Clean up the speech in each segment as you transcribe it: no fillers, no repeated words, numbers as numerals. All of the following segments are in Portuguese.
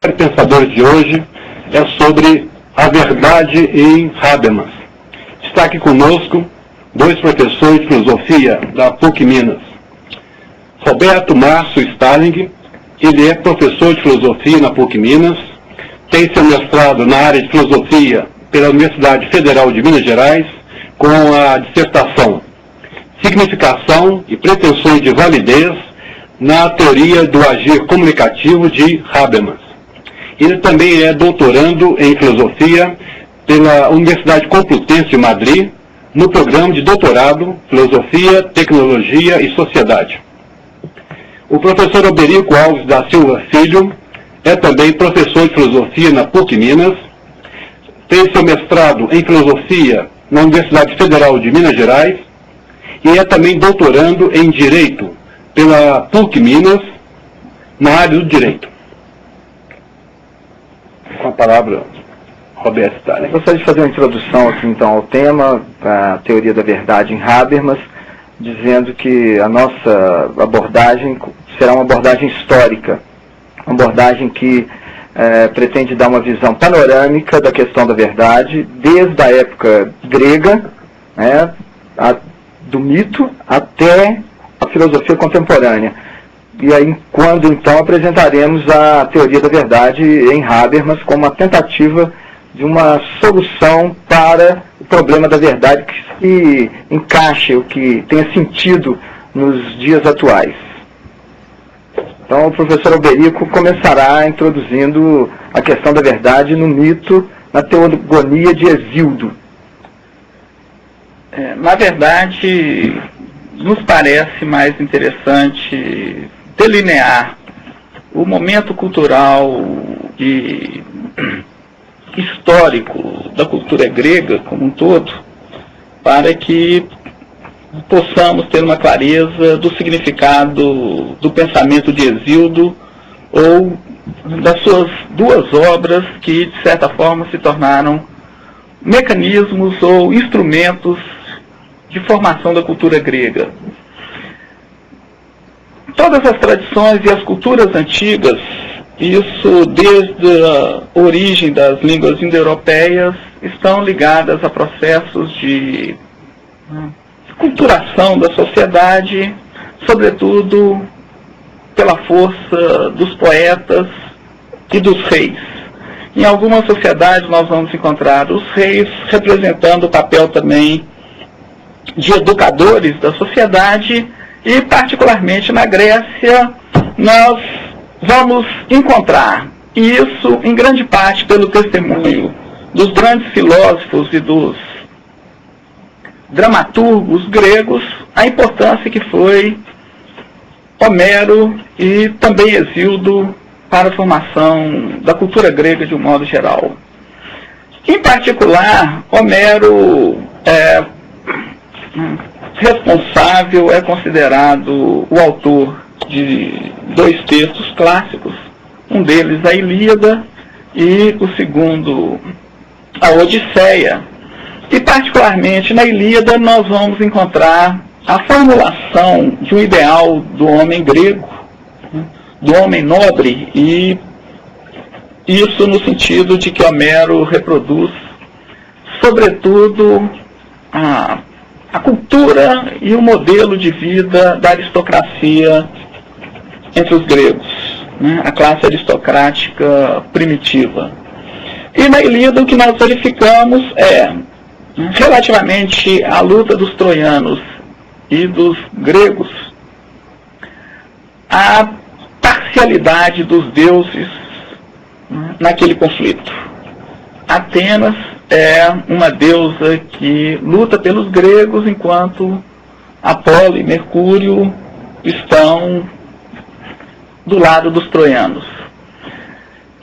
O pensador de hoje é sobre a verdade em Habermas. Está aqui conosco dois professores de filosofia da PUC Minas. Roberto Márcio Stalling, ele é professor de filosofia na PUC Minas, tem seu mestrado na área de filosofia pela Universidade Federal de Minas Gerais, com a dissertação Significação e Pretensões de Validez na Teoria do Agir Comunicativo de Habermas. Ele também é doutorando em filosofia pela Universidade Complutense de Madrid, no programa de doutorado Filosofia, Tecnologia e Sociedade. O professor Alberico Alves da Silva Filho é também professor de filosofia na PUC Minas, fez seu mestrado em filosofia na Universidade Federal de Minas Gerais e é também doutorando em Direito pela PUC Minas, na área do Direito. Com a palavra, Roberto Stalling. Gostaria de fazer uma introdução aqui então ao tema, a teoria da verdade em Habermas, dizendo que a nossa abordagem será uma abordagem histórica, uma abordagem que pretende dar uma visão panorâmica da questão da verdade, desde a época grega, do mito, até a filosofia contemporânea. E aí, quando então apresentaremos a teoria da verdade em Habermas como uma tentativa de uma solução para o problema da verdade que se encaixe, o que tenha sentido nos dias atuais. Então, o professor Alberico começará introduzindo a questão da verdade no mito, na teogonia de Hesíodo. Na verdade, nos parece mais interessante delinear o momento cultural e histórico da cultura grega como um todo, para que possamos ter uma clareza do significado do pensamento de Hesíodo ou das suas duas obras que, de certa forma, se tornaram mecanismos ou instrumentos de formação da cultura grega. Todas as tradições e as culturas antigas, isso desde a origem das línguas indo-europeias, estão ligadas a processos de culturação da sociedade, sobretudo pela força dos poetas e dos reis. Em algumas sociedades nós vamos encontrar os reis representando o papel também de educadores da sociedade, e particularmente na Grécia nós vamos encontrar, e isso em grande parte pelo testemunho dos grandes filósofos e dos dramaturgos gregos, a importância que foi Homero e também Hesíodo para a formação da cultura grega de um modo geral. Em particular, Homero é considerado o autor de dois textos clássicos, um deles a Ilíada e o segundo a Odisseia. E particularmente na Ilíada nós vamos encontrar a formulação de um ideal do homem grego, do homem nobre, e isso no sentido de que Homero reproduz sobretudo a cultura e o modelo de vida da aristocracia entre os gregos, a classe aristocrática primitiva. E na Ilíada o que nós verificamos é, relativamente à luta dos troianos e dos gregos, a parcialidade dos deuses naquele conflito. Atenas é uma deusa que luta pelos gregos, enquanto Apolo e Mercúrio estão do lado dos troianos.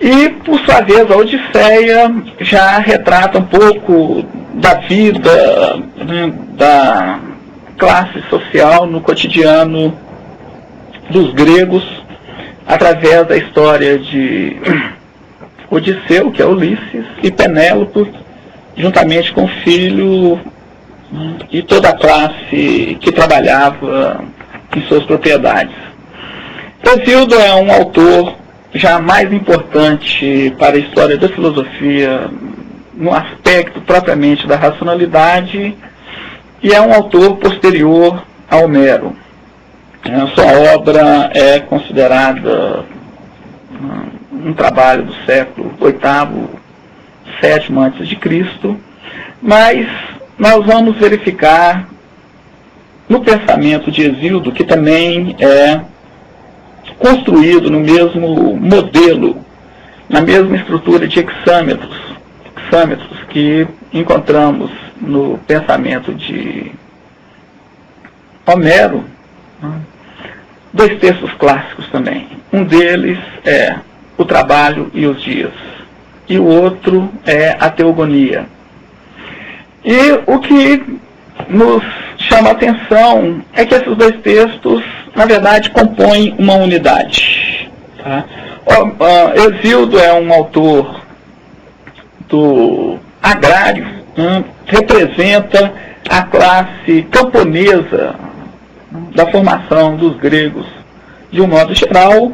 E, por sua vez, a Odisseia já retrata um pouco da vida, da classe social no cotidiano dos gregos, através da história de Odisseu, que é Ulisses, e Penélope, juntamente com o filho e toda a classe que trabalhava em suas propriedades. Hesíodo é um autor já mais importante para a história da filosofia no aspecto propriamente da racionalidade, e é um autor posterior a Homero. A sua obra é considerada um trabalho do século VIII, VII a.C., mas nós vamos verificar no pensamento de Hesíodo, que também é construído no mesmo modelo, na mesma estrutura de hexâmetros que encontramos no pensamento de Homero, dois textos clássicos também. Um deles é O Trabalho e os Dias, e o outro é a Teogonia. E o que nos chama a atenção é que esses dois textos, na verdade, compõem uma unidade. Tá? Hesíodo é um autor do agrário, representa a classe camponesa da formação dos gregos de um modo geral,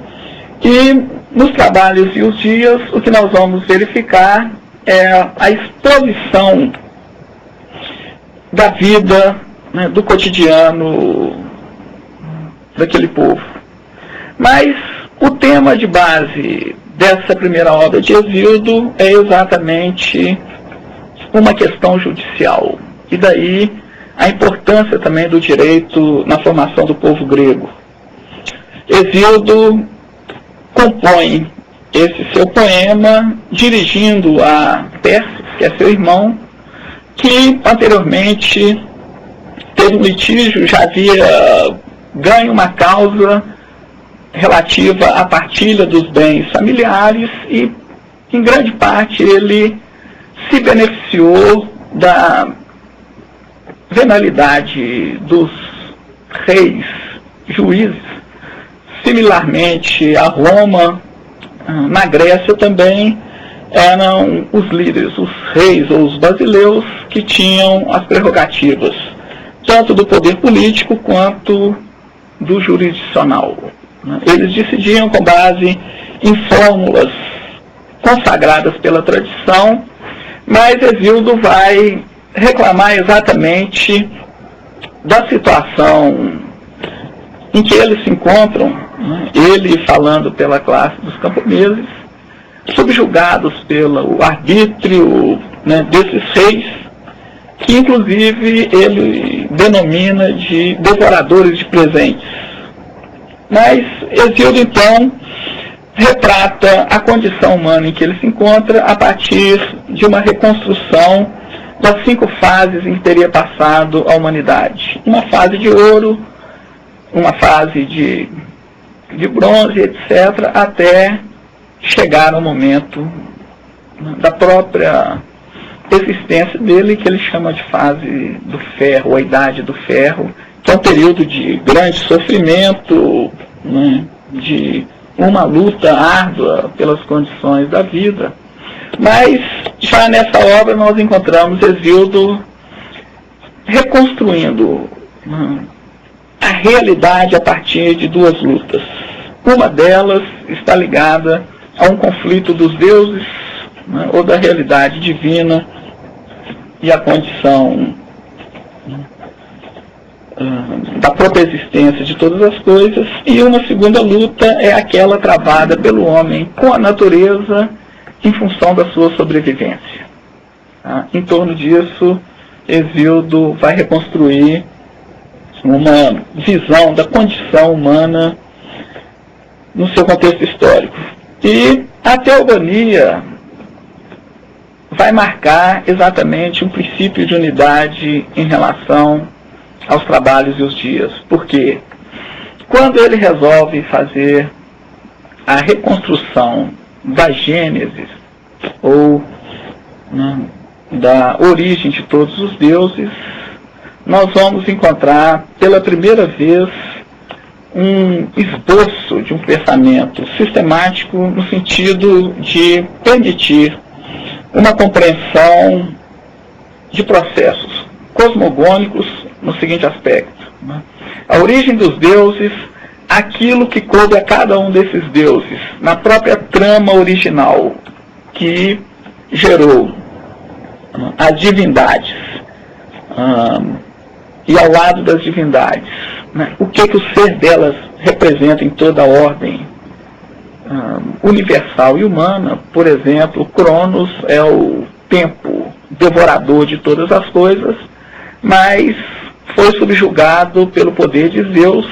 e nos Trabalhos e os Dias o que nós vamos verificar é a exposição da vida, né, do cotidiano daquele povo. Mas o tema de base dessa primeira obra de Hesíodo é exatamente uma questão judicial. E daí a importância também do direito na formação do povo grego. Hesíodo compõe esse seu poema dirigindo a Perses, que é seu irmão, que anteriormente teve um litígio, já havia ganho uma causa relativa à partilha dos bens familiares e, em grande parte, ele se beneficiou da venalidade dos reis juízes. Similarmente a Roma, na Grécia também eram os líderes, os reis ou os basileus, que tinham as prerrogativas, tanto do poder político quanto do jurisdicional. Eles decidiam com base em fórmulas consagradas pela tradição, mas Hesíodo vai reclamar exatamente da situação em que eles se encontram, ele falando pela classe dos camponeses, subjugados pelo arbítrio, né, desses reis, que inclusive ele denomina de devoradores de presentes. Mas Hesíodo então retrata a condição humana em que ele se encontra a partir de uma reconstrução das 5 fases em que teria passado a humanidade. Uma fase de ouro, uma fase de bronze, etc., até chegar ao momento da própria existência dele, que ele chama de fase do ferro, ou a idade do ferro, que é um período de grande sofrimento, né, de uma luta árdua pelas condições da vida. Mas já nessa obra nós encontramos Hesíodo reconstruindo a realidade a partir de 2 lutas. Uma delas está ligada a um conflito dos deuses, né, ou da realidade divina e a condição da própria existência de todas as coisas, e uma segunda luta é aquela travada pelo homem com a natureza em função da sua sobrevivência. Em torno disso, Hesíodo vai reconstruir uma visão da condição humana no seu contexto histórico. E a Teogonia vai marcar exatamente um princípio de unidade em relação aos Trabalhos e os Dias. Porque quando ele resolve fazer a reconstrução da Gênesis, ou da origem de todos os deuses, nós vamos encontrar pela primeira vez um esboço de um pensamento sistemático no sentido de permitir uma compreensão de processos cosmogônicos no seguinte aspecto. A origem dos deuses aquilo que coube a cada um desses deuses, na própria trama original, que gerou as divindades, e ao lado das divindades, né, o que o ser delas representa em toda a ordem universal e humana. Por exemplo, Cronos é o tempo devorador de todas as coisas, mas foi subjugado pelo poder de Zeus,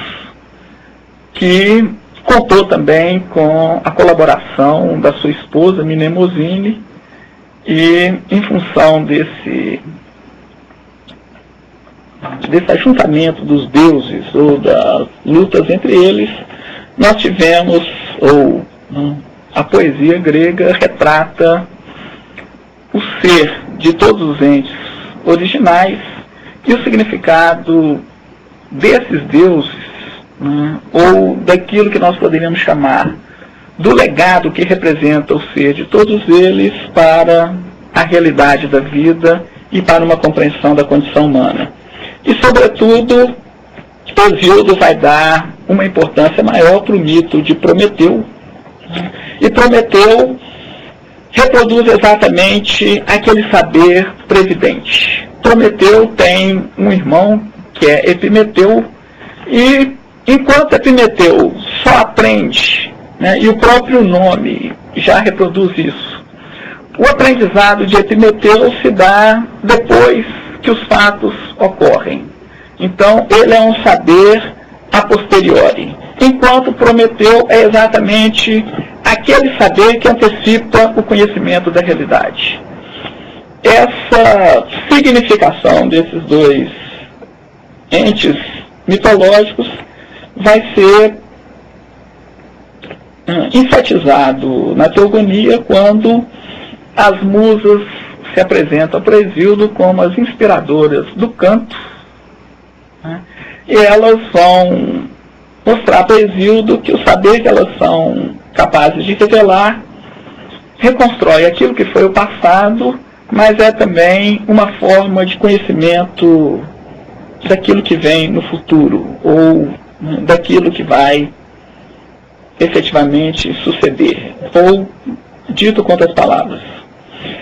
que contou também com a colaboração da sua esposa Mnemosine, e em função desse ajuntamento dos deuses, ou das lutas entre eles, nós tivemos, a poesia grega retrata o ser de todos os entes originais e o significado desses deuses, né, ou daquilo que nós poderíamos chamar do legado que representa o ser de todos eles para a realidade da vida e para uma compreensão da condição humana. E, sobretudo, Hesíodo vai dar uma importância maior para o mito de Prometeu. E Prometeu reproduz exatamente aquele saber previdente. Prometeu tem um irmão, que é Epimeteu, e enquanto Epimeteu só aprende, né, e o próprio nome já reproduz isso, o aprendizado de Epimeteu se dá depois que os fatos ocorrem. Então, ele é um saber a posteriori, enquanto Prometeu é exatamente aquele saber que antecipa o conhecimento da realidade. Essa significação desses dois entes mitológicos vai ser enfatizado na Teogonia, quando as musas se apresentam para Hesíodo como as inspiradoras do canto, né? E elas vão mostrar para Hesíodo que o saber que elas são capazes de revelar reconstrói aquilo que foi o passado, mas é também uma forma de conhecimento daquilo que vem no futuro, ou daquilo que vai efetivamente suceder, ou, dito com outras palavras,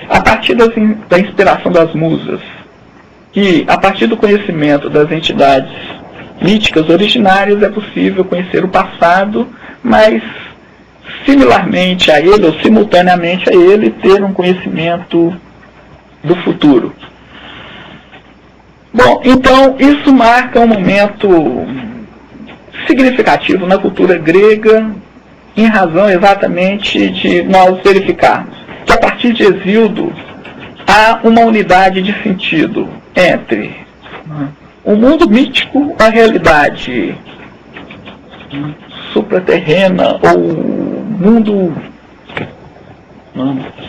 a partir da inspiração das musas e a partir do conhecimento das entidades míticas originárias é possível conhecer o passado, mas similarmente a ele, ou simultaneamente a ele, ter um conhecimento do futuro. Bom, então isso marca um momento significativo na cultura grega, em razão exatamente de nós verificarmos que a partir de Hesíodo há uma unidade de sentido entre o mundo mítico, a realidade supraterrena, ou mundo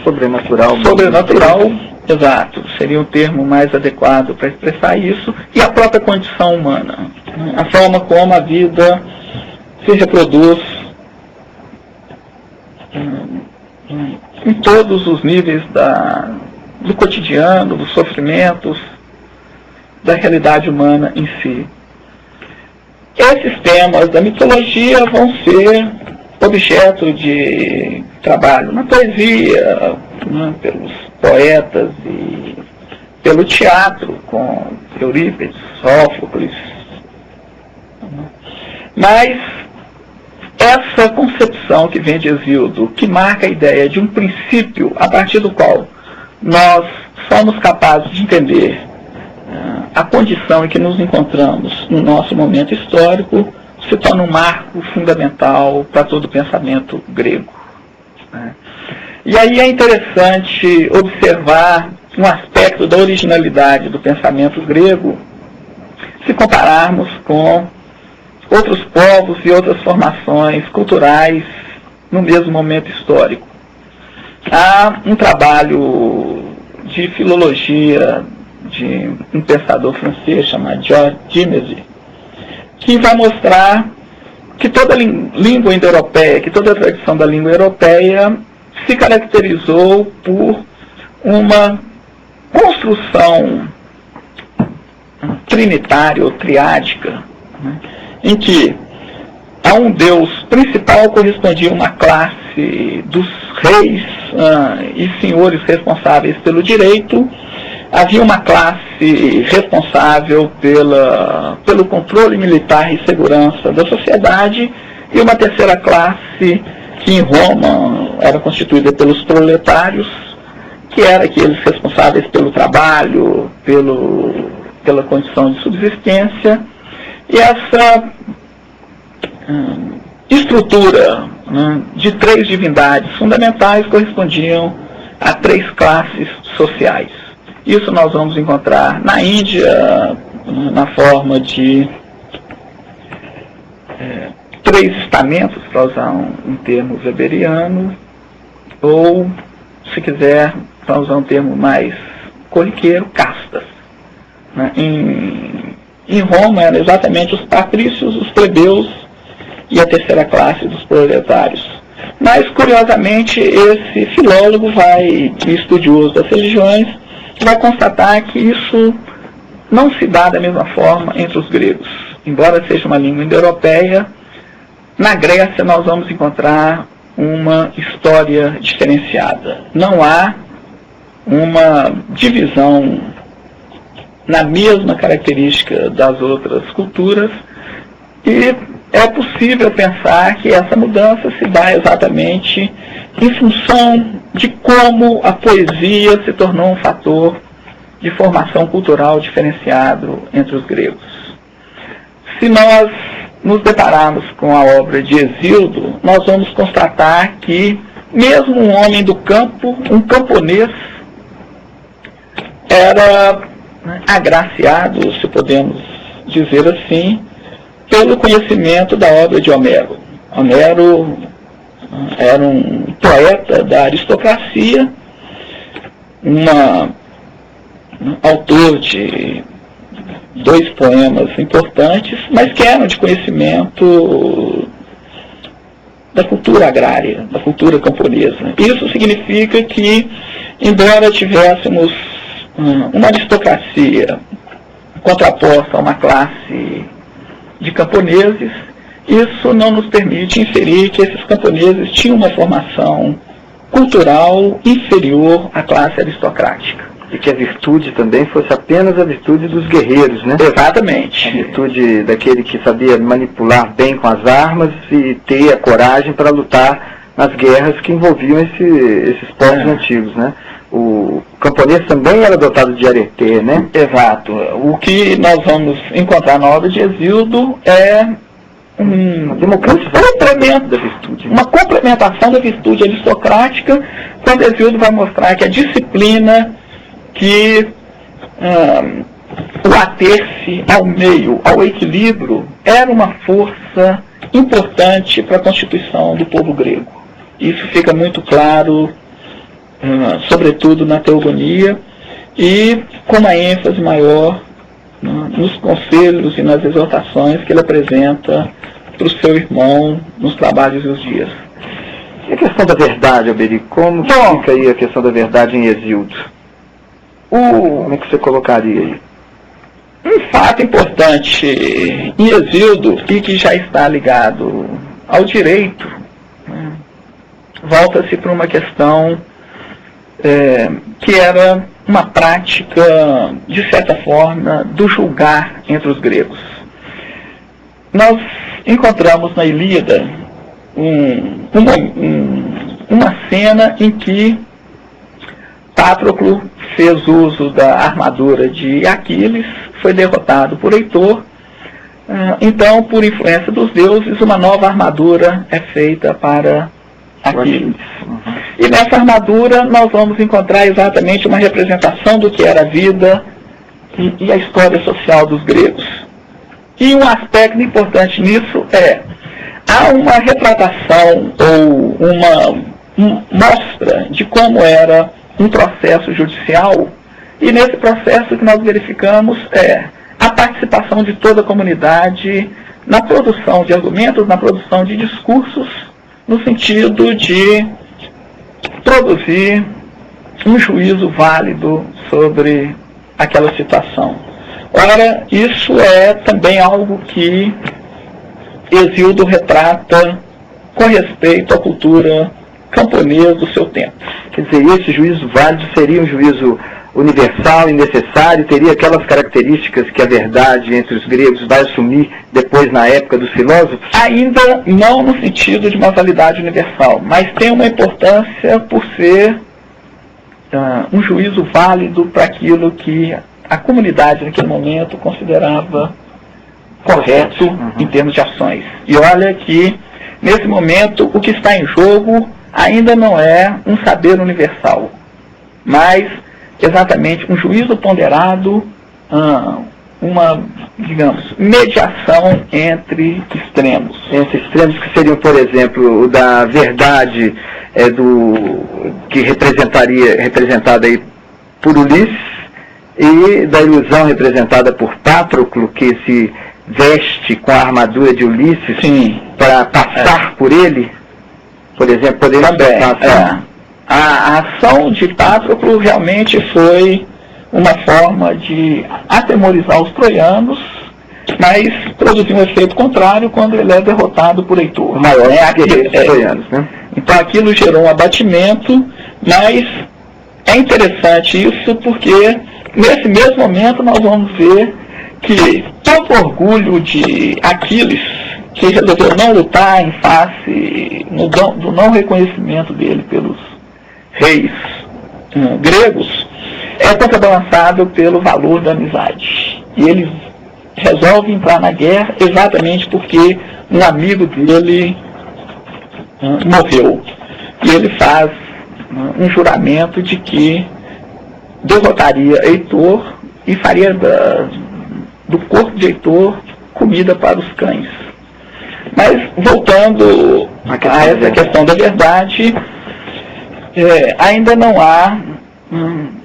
sobrenatural, exato, seria um termo mais adequado para expressar isso, e a própria condição humana, a forma como a vida se reproduz em todos os níveis do cotidiano, dos sofrimentos, da realidade humana em si. Esses temas da mitologia vão ser objeto de trabalho na poesia, né, pelos poetas e pelo teatro, com Eurípides, Sófocles. Mas essa concepção que vem de Hesíodo, que marca a ideia de um princípio a partir do qual nós somos capazes de entender a condição em que nos encontramos no nosso momento histórico, se torna um marco fundamental para todo o pensamento grego, né? E aí é interessante observar um aspecto da originalidade do pensamento grego, se compararmos com outros povos e outras formações culturais no mesmo momento histórico. Há um trabalho de filologia de um pensador francês chamado Georges Dumézil, que vai mostrar que toda língua indo-europeia, que toda a tradição da língua europeia se caracterizou por uma construção trinitária ou triádica, né, em que a a um deus principal correspondia uma classe dos reis e senhores responsáveis pelo direito. Havia uma classe responsável pelo controle militar e segurança da sociedade, e uma terceira classe que em Roma era constituída pelos proletários, que eram aqueles responsáveis pelo trabalho, pela condição de subsistência. E essa estrutura de 3 divindades fundamentais correspondiam a 3 classes sociais. Isso nós vamos encontrar na Índia, na forma de 3 estamentos, para usar um termo weberiano, ou, se quiser, para usar um termo mais corriqueiro, castas. Em Roma eram exatamente os patrícios, os plebeus e a terceira classe dos proletários. Mas, curiosamente, esse filólogo estudioso das religiões, vai constatar que isso não se dá da mesma forma entre os gregos. Embora seja uma língua indo-europeia, na Grécia nós vamos encontrar uma história diferenciada. Não há uma divisão na mesma característica das outras culturas, e é possível pensar que essa mudança se dá exatamente em função de como a poesia se tornou um fator de formação cultural diferenciado entre os gregos. Se nós nos depararmos com a obra de Hesíodo, nós vamos constatar que mesmo um homem do campo, um camponês, era agraciado, se podemos dizer assim, pelo conhecimento da obra de Homero. Homero era um poeta da aristocracia, autor de 2 poemas importantes, mas que eram de conhecimento da cultura agrária, da cultura camponesa. Isso significa que, embora tivéssemos uma aristocracia contraposta a uma classe de camponeses, isso não nos permite inferir que esses camponeses tinham uma formação cultural inferior à classe aristocrática. E que a virtude também fosse apenas a virtude dos guerreiros, né? Exatamente. A virtude daquele que sabia manipular bem com as armas e ter a coragem para lutar nas guerras que envolviam esses povos antigos, né? O camponês também era dotado de areté, né? Exato. O que nós vamos encontrar na obra de Hesíodo é uma complementação da virtude aristocrática, quando Hesíodo vai mostrar que a disciplina, que o ater-se ao meio, ao equilíbrio, era uma força importante para a constituição do povo grego. Isso fica muito claro, sobretudo na Teogonia, e com uma ênfase maior nos conselhos e nas exortações que ele apresenta para o seu irmão nos trabalhos e os dias. E a questão da verdade, Alberi, como fica aí a questão da verdade em Hesíodo? Como é que você colocaria aí? Um fato importante em Hesíodo, e que já está ligado ao direito, volta-se para uma questão que era uma prática, de certa forma, do julgar entre os gregos. Nós encontramos na Ilíada uma cena em que Patroclo fez uso da armadura de Aquiles, foi derrotado por Heitor. Então, por influência dos deuses, uma nova armadura é feita para Aquiles. E nessa armadura nós vamos encontrar exatamente uma representação do que era a vida e a história social dos gregos. E um aspecto importante nisso há uma retratação ou uma mostra de como era um processo judicial, e nesse processo que nós verificamos a participação de toda a comunidade na produção de argumentos, na produção de discursos, no sentido de produzir um juízo válido sobre aquela situação. Ora, isso é também algo que Hesíodo retrata com respeito à cultura camponesa do seu tempo. Quer dizer, esse juízo válido seria um juízo universal e necessário, teria aquelas características que a verdade entre os gregos vai assumir depois na época dos filósofos? Ainda não no sentido de uma validade universal, mas tem uma importância por ser um juízo válido para aquilo que a comunidade naquele momento considerava correto em termos de ações. E olha que, nesse momento, o que está em jogo ainda não é um saber universal, mas exatamente um juízo ponderado, uma, digamos, mediação entre extremos. Entre extremos que seriam, por exemplo, o da verdade que representada aí por Ulisses, e da ilusão representada por Patroclo, que se veste com a armadura de Ulisses para passar por ele, por exemplo, poderia passar. A ação de Patroclo realmente foi uma forma de atemorizar os troianos, mas produziu um efeito contrário quando ele é derrotado por Heitor. O maior guerreiro dos troianos, né? Então aquilo gerou um abatimento, mas é interessante isso porque nesse mesmo momento nós vamos ver que todo orgulho de Aquiles, que resolveu não lutar em face do não reconhecimento dele pelos reis gregos, é contrabalançado pelo valor da amizade. E ele resolve entrar na guerra exatamente porque um amigo dele morreu. E ele faz um juramento de que derrotaria Heitor e faria do corpo de Heitor comida para os cães. Mas, voltando a essa questão da verdade, ainda não há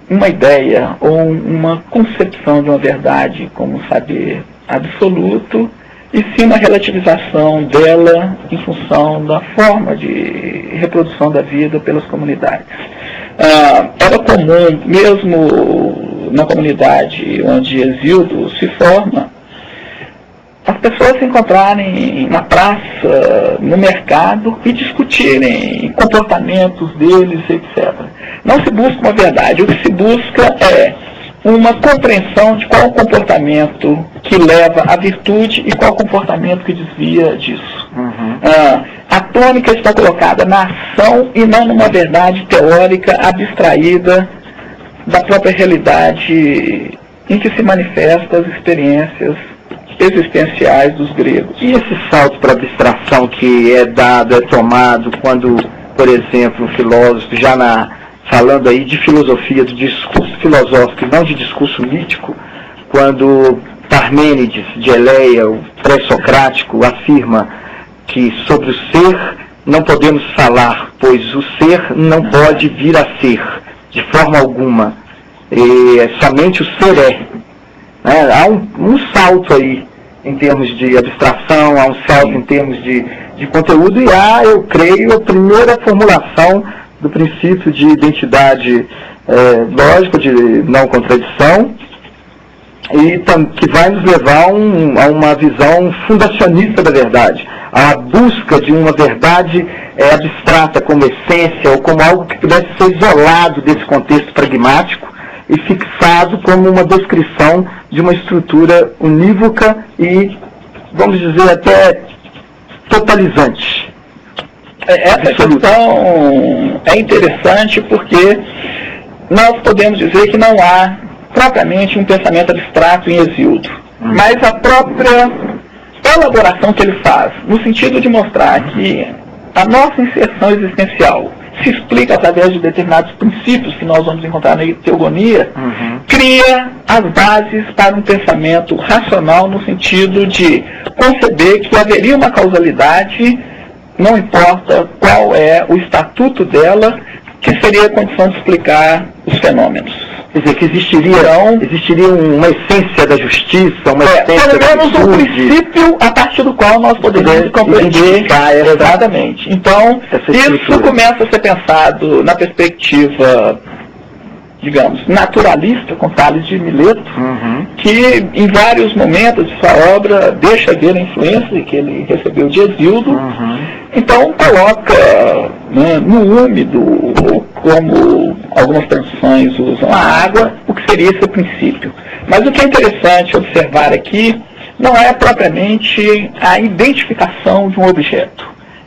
uma ideia ou uma concepção de uma verdade como saber absoluto, e sim uma relativização dela em função da forma de reprodução da vida pelas comunidades. Era comum, mesmo na comunidade onde Hesíodo se forma, as pessoas se encontrarem na praça, no mercado e discutirem comportamentos deles, etc. Não se busca uma verdade, o que se busca é uma compreensão de qual o comportamento que leva à virtude e qual o comportamento que desvia disso. A tônica está colocada na ação e não numa verdade teórica abstraída da própria realidade em que se manifestam as experiências existenciais dos gregos. E esse salto para abstração que é dado, é tomado quando, por exemplo, o filósofo, falando aí de filosofia, do discurso filosófico, não de discurso mítico, quando Parmênides de Eleia, o pré-socrático, afirma que sobre o ser não podemos falar, pois o ser não pode vir a ser, de forma alguma. Somente o ser é. Há um salto aí em termos de abstração, há um salto em termos de conteúdo, e há, eu creio, a primeira formulação do princípio de identidade lógica, de não contradição, e que vai nos levar a uma visão fundacionista da verdade, a busca de uma verdade abstrata como essência, ou como algo que pudesse ser isolado desse contexto pragmático e fixado como uma descrição de uma estrutura unívoca e, vamos dizer, até totalizante. Essa questão é interessante porque nós podemos dizer que não há propriamente um pensamento abstrato em Hesíodo, mas a própria elaboração que ele faz, no sentido de mostrar que a nossa inserção existencial se explica através de determinados princípios que nós vamos encontrar na teogonia, cria as bases para um pensamento racional no sentido de conceber que haveria uma causalidade, não importa qual é o estatuto dela, que seria a condição de explicar os fenômenos. Quer dizer, que existiria uma essência da justiça, uma essência pelo da menos um princípio a partir do qual nós poderíamos compreender exatamente. Então, isso começa a ser pensado na perspectiva digamos, naturalista, com Tales de Mileto, que em vários momentos de sua obra deixa ver a influência que ele recebeu de Hesíodo, então coloca, né, no úmido, ou como algumas traduções usam, a água, o que seria esse princípio. Mas o que é interessante observar aqui não é propriamente a identificação de um objeto,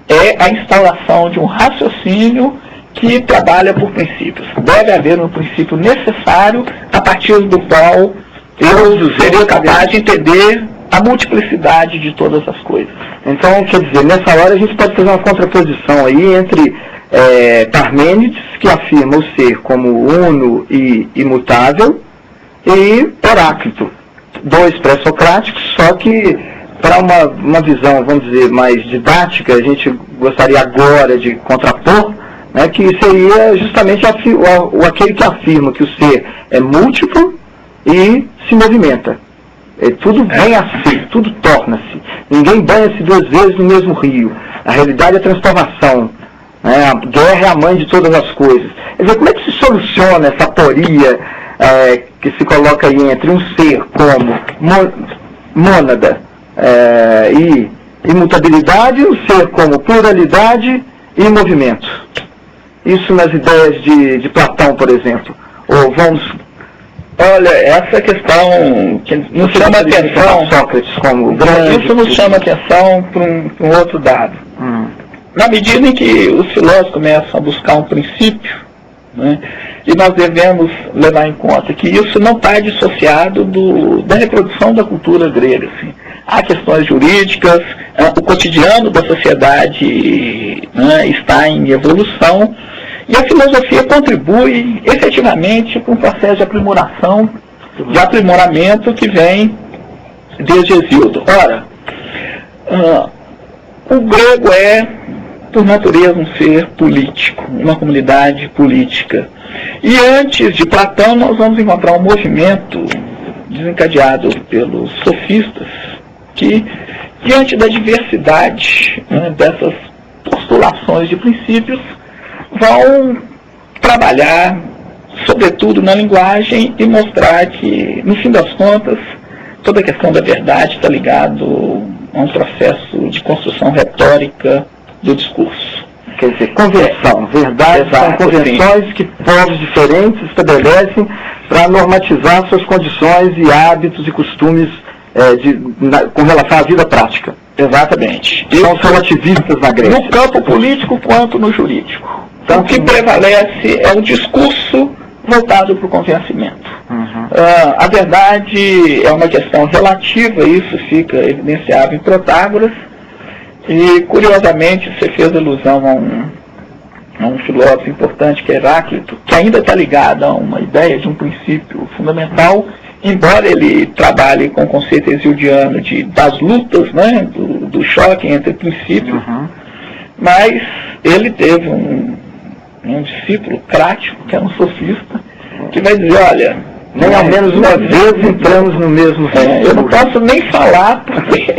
é a instauração de um raciocínio que trabalha por princípios. Deve haver um princípio necessário a partir do qual eu seria capaz de entender a multiplicidade de todas as coisas. Então, quer dizer, nessa hora a gente pode fazer uma contraposição aí entre Parmênides, que afirma o ser como uno e imutável, e Heráclito, dois pré-socráticos, só que para uma visão, vamos dizer, mais didática, a gente gostaria agora de contrapor, né, que seria justamente aquele que afirma que o ser é múltiplo e se movimenta. Tudo vem a ser, tudo torna-se. Ninguém banha-se duas vezes no mesmo rio. A realidade é a transformação. Né? A guerra é a mãe de todas as coisas. Quer dizer, como é que se soluciona essa aporia que se coloca aí entre um ser como mônada e imutabilidade e um ser como pluralidade e movimento? Isso nas ideias de Platão, por exemplo. Ou vamos... Olha, essa questão que nos chama atenção, Sócrates como grande, isso nos chama atenção para um outro dado. Na medida em que os filósofos começam a buscar um princípio, né, e nós devemos levar em conta que isso não está dissociado da reprodução da cultura grega. Assim. Há questões jurídicas, o cotidiano da sociedade, né, está em evolução, e a filosofia contribui efetivamente para um processo de aprimoração, de aprimoramento que vem desde Hesíodo. Ora, o grego é, por natureza, um ser político, uma comunidade política. E antes de Platão, nós vamos encontrar um movimento desencadeado pelos sofistas que, diante da diversidade, né, dessas postulações de princípios, vão trabalhar, sobretudo na linguagem, e mostrar que, no fim das contas, toda a questão da verdade está ligado a um processo de construção retórica do discurso. Quer dizer, convenção. Verdade são convenções que povos diferentes estabelecem para normatizar suas condições e hábitos e costumes com relação à vida prática. Exatamente. São relativistas na Grécia. No campo político quanto no jurídico. Então, o que prevalece é o discurso voltado para o convencimento. A verdade é uma questão relativa, isso fica evidenciado em Protágoras, e curiosamente você fez alusão a um filósofo importante que é Heráclito, que ainda está ligado a uma ideia de um princípio fundamental, embora ele trabalhe com o conceito hesíodiano das lutas, né, do choque entre princípios, mas ele teve um discípulo Crático, que era um sofista, que vai dizer, olha, nem ao menos uma vez entramos no mesmo rio. Eu não posso nem falar, porque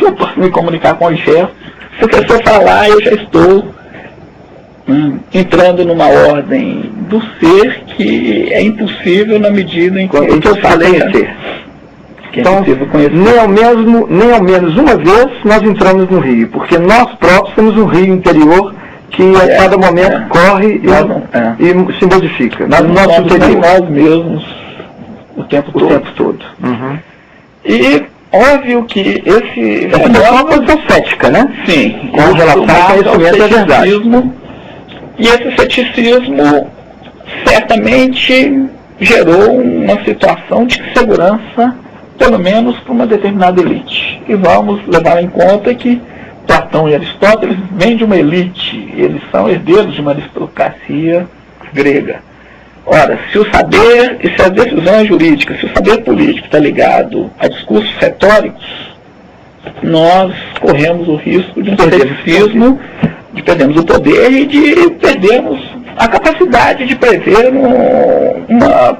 eu posso me comunicar com o chefe, porque se eu falar eu já estou entrando numa ordem do ser que é impossível na medida em que eu falei conhecer. Então, nem ao menos uma vez nós entramos no rio, porque nós próprios temos um rio interior que a cada momento corre e se modifica. Nós não somos nós mesmos o tempo todo. E óbvio que esse é uma coisa cética, né? Sim. Com relação ao conhecimento da verdade. E esse ceticismo certamente gerou uma situação de segurança, pelo menos para uma determinada elite. E vamos levar em conta que Platão e Aristóteles vêm de uma elite, eles são herdeiros de uma aristocracia grega. Ora, se o saber e se as decisões jurídicas, se o saber político está ligado a discursos retóricos, nós corremos o risco de um ceticismo, de perdermos o poder e de perdermos a capacidade de prever uma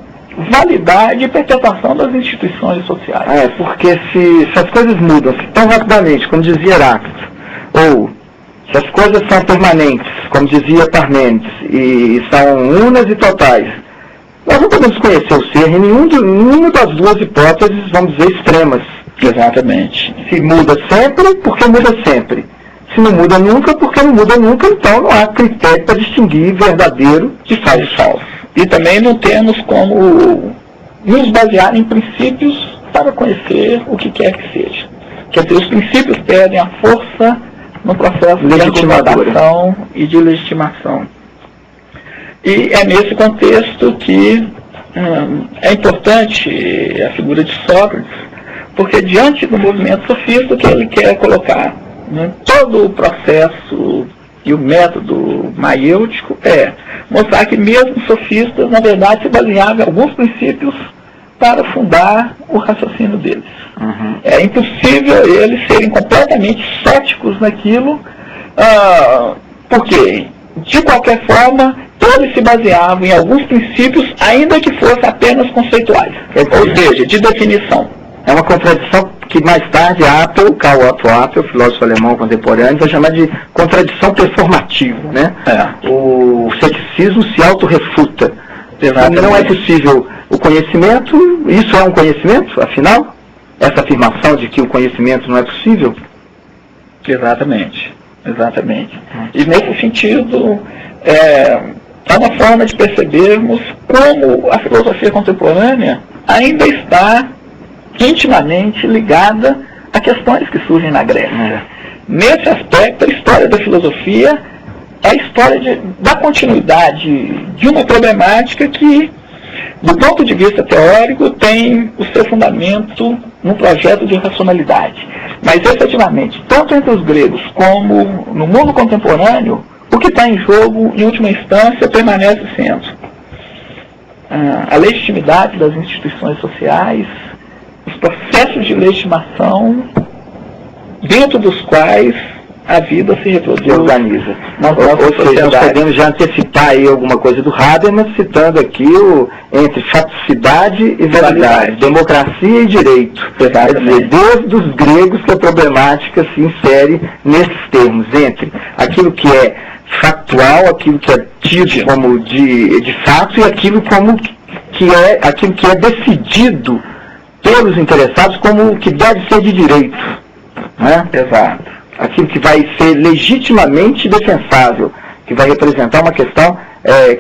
validade e perpetuação das instituições sociais. Porque se as coisas mudam tão rapidamente, como dizia Heráclito, ou se as coisas são permanentes, como dizia Parmênides, e são unas e totais, Nós não podemos conhecer o ser em nenhuma das duas hipóteses, vamos dizer, extremas. Exatamente. Se muda sempre, porque muda sempre. Se não muda nunca, porque não muda nunca, então não há critério para distinguir verdadeiro de falso. E também não temos como nos basear em princípios para conhecer o que quer que seja. Quer dizer, os princípios perdem a força no processo de argumentação e de legitimação. E é nesse contexto que é importante a figura de Sócrates, porque diante do movimento sofista que ele quer colocar, né, todo o processo e o método maiêutico é mostrar que mesmo sofistas, na verdade, se baseavam em alguns princípios para fundar o raciocínio deles. Uhum. É impossível eles serem completamente céticos naquilo, porque, de qualquer forma, eles se baseavam em alguns princípios, ainda que fossem apenas conceituais, ou seja, de definição. É uma contradição que mais tarde Karl Otto Appel, filósofo alemão contemporâneo, vai chamar de contradição performativa, né? O ceticismo se autorrefuta. Não é possível o conhecimento, isso é um conhecimento, afinal? Essa afirmação de que o conhecimento não é possível? Exatamente. E nesse sentido, é uma forma de percebermos como a filosofia contemporânea ainda está intimamente ligada a questões que surgem na Grécia. Nesse aspecto, a história da filosofia é a história da continuidade de uma problemática que, do ponto de vista teórico, tem o seu fundamento no projeto de racionalidade. Mas, efetivamente, tanto entre os gregos como no mundo contemporâneo, o que está em jogo, em última instância, permanece sendo a legitimidade das instituições sociais, os processos de legitimação dentro dos quais a vida se reproduz, organiza. Ou seja, nós podemos já antecipar aí alguma coisa do Habermas, citando aqui entre faticidade e validade, democracia e direito. Quer dizer, desde os gregos que a problemática se insere nesses termos, entre aquilo que é factual, aquilo que é tido como de fato e aquilo que é decidido pelos interessados como o que deve ser de direito. Né? Exato. Aquilo que vai ser legitimamente defensável, que vai representar uma questão,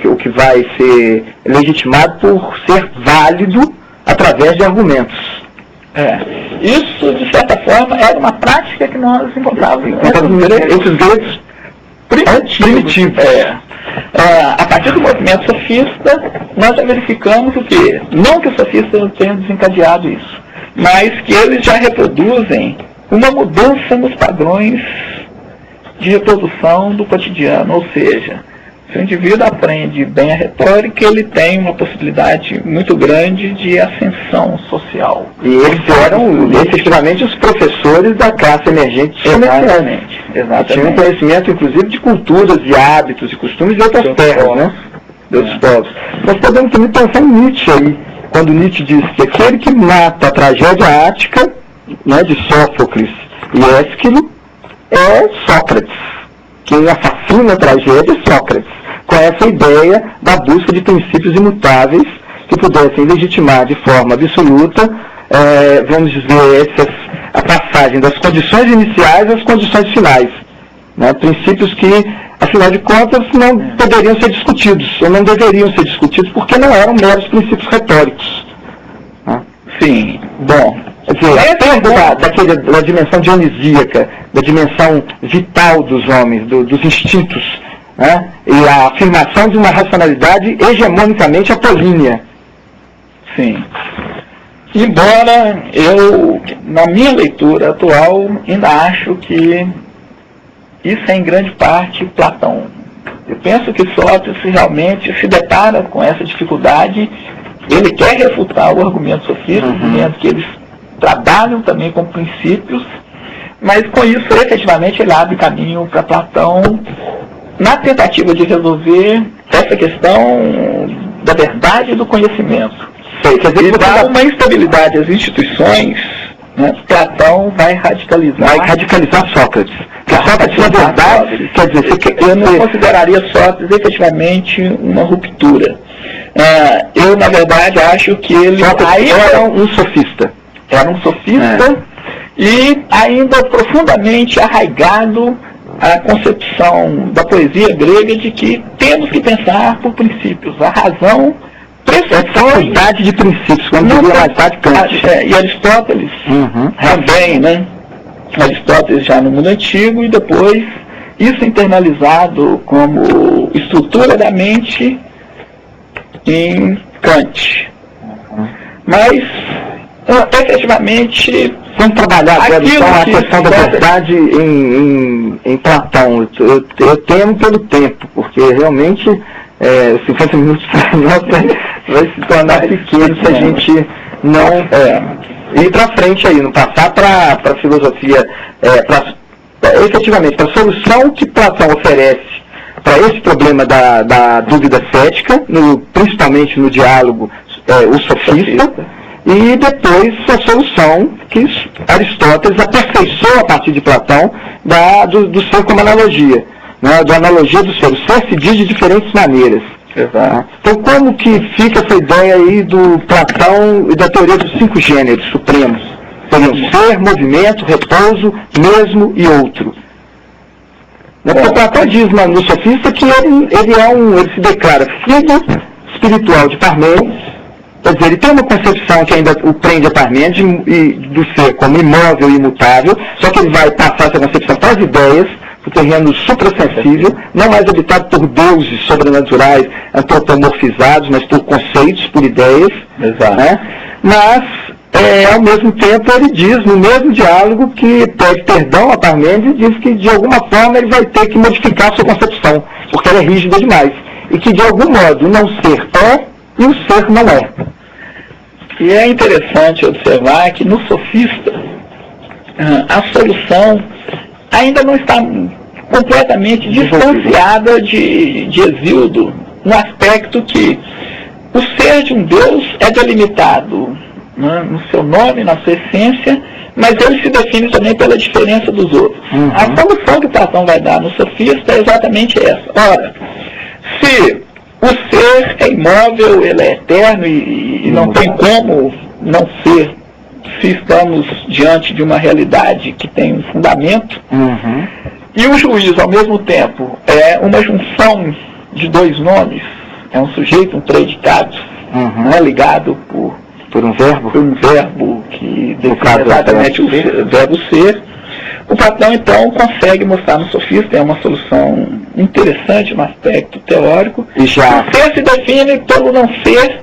o que vai ser legitimado por ser válido através de argumentos. Isso, de certa forma, era uma prática que nós encontrávamos entre os gregos primitivos. A partir do movimento sofista, nós já verificamos o quê? Não que os sofistas tenham desencadeado isso, mas que eles já reproduzem uma mudança nos padrões de reprodução do cotidiano, ou seja, se o indivíduo aprende bem a retórica, ele tem uma possibilidade muito grande de ascensão social. E eles eram efetivamente os professores da classe emergente. Exatamente. Tinham um conhecimento, inclusive, de culturas, de hábitos e costumes de outras terras, né? De outros povos. Nós podemos também pensar em Nietzsche aí, quando Nietzsche diz que aquele que mata a tragédia ática, né, de Sófocles e Ésquilo, é Sócrates. Quem assassina a tragédia é Sócrates, com essa ideia da busca de princípios imutáveis que pudessem legitimar de forma absoluta, vamos dizer, a passagem das condições iniciais às condições finais. Né? Princípios que, afinal de contas, não poderiam ser discutidos, ou não deveriam ser discutidos, porque não eram meros princípios retóricos. Né? Sim, bom. Quer dizer, da dimensão dionisíaca, da dimensão vital dos homens, dos instintos, né? E a afirmação de uma racionalidade hegemonicamente apolínea. Sim. Embora eu, na minha leitura atual, ainda acho que isso é em grande parte Platão. Eu penso que Sócrates realmente se depara com essa dificuldade. Ele quer refutar o argumento sofista, dizendo que eles trabalham também com princípios, mas com isso, efetivamente, ele abre caminho para Platão na tentativa de resolver essa questão da verdade e do conhecimento. Quer dizer, e dá uma instabilidade às instituições, né? Platão vai radicalizar Sócrates. Porque Sócrates, na verdade, quer dizer, eu não consideraria Sócrates efetivamente uma ruptura. Eu, na verdade, acho que ele Era um sofista. Era um sofista e ainda profundamente arraigado a concepção da poesia grega de que temos que pensar por princípios. A razão pressupõe de princípios, quando diria mais tarde Kant. E Aristóteles também, né? Aristóteles já no mundo antigo e depois isso internalizado como estrutura da mente em Kant. Mas, efetivamente, vamos trabalhar agora então a questão da verdade em Platão. Eu temo pelo tempo, porque realmente 50 minutos para nós vai se tornar pequeno se a gente não ir para frente aí, não passar para a filosofia, efetivamente, para a solução que Platão oferece para esse problema da dúvida cética, principalmente no diálogo o sofista, e depois a solução que Aristóteles aperfeiçoou a partir de Platão do ser como analogia, né, da analogia do ser. O ser se diz de diferentes maneiras. Exato. Então como que fica essa ideia aí do Platão e da teoria dos 5 gêneros supremos? Seriam ser, movimento, repouso, mesmo e outro. Porque Platão diz no Sofista que ele se declara filho espiritual de Parmênides. Quer dizer, ele tem uma concepção que ainda o prende a Parmênides do ser como imóvel e imutável, só que ele vai passar essa concepção para as ideias, para o terreno suprassensível, não mais habitado por deuses sobrenaturais, antropomorfizados, mas por conceitos, por ideias. Exato. Né? Mas, ao mesmo tempo, ele diz, no mesmo diálogo, que pede perdão a Parmênides e diz que, de alguma forma, ele vai ter que modificar a sua concepção, porque ela é rígida demais. E que, de algum modo, o não ser e o ser não é. E é interessante observar que no Sofista a solução ainda não está completamente distanciada de Hesíodo, no aspecto que o ser de um Deus é delimitado, né, no seu nome, na sua essência, mas ele se define também pela diferença dos outros. A solução que Platão vai dar no Sofista é exatamente essa. Ora, se o ser é imóvel, ele é eterno e não tem como não ser se estamos diante de uma realidade que tem um fundamento. E o juízo, ao mesmo tempo, é uma junção de 2 nomes, é um sujeito, um predicado, ligado por um verbo que define exatamente o verbo ser. O Platão, então, consegue mostrar no Sofista, é uma solução interessante no aspecto teórico, e já o ser se define pelo não ser,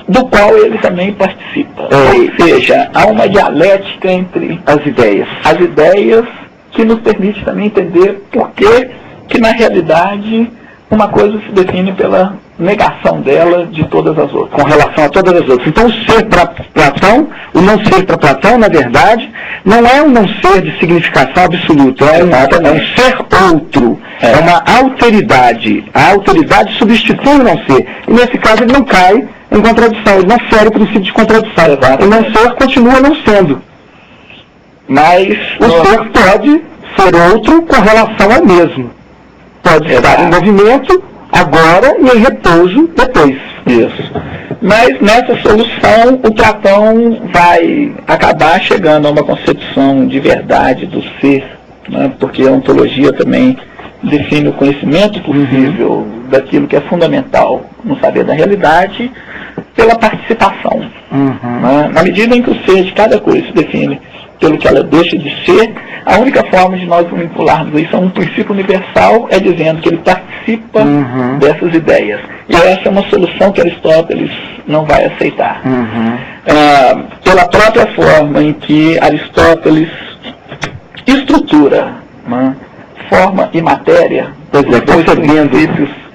do qual ele também participa. Ou seja, há uma dialética entre as ideias que nos permite também entender por que na realidade, uma coisa se define pela negação dela de todas as outras. Com relação a todas as outras. Então, o ser para Platão, o não ser para Platão, na verdade, não é um não ser de significação absoluta, é um ser outro, é uma alteridade. A alteridade substitui o não ser. E nesse caso ele não cai em contradição, ele não fere o princípio de contradição. O não ser continua não sendo. Mas o ser pode ser outro com relação ao mesmo. Pode estar em movimento agora e em repouso depois. Isso. Mas nessa solução o Platão vai acabar chegando a uma concepção de verdade do ser, né? Porque a ontologia também define o conhecimento possível daquilo que é fundamental no saber da realidade pela participação. Né? Na medida em que o ser de cada coisa se define pelo que ela deixa de ser, a única forma de nós vincularmos isso a um princípio universal é dizendo que ele participa dessas ideias. E essa é uma solução que Aristóteles não vai aceitar. Pela própria forma em que Aristóteles estrutura, né, forma e matéria, concebendo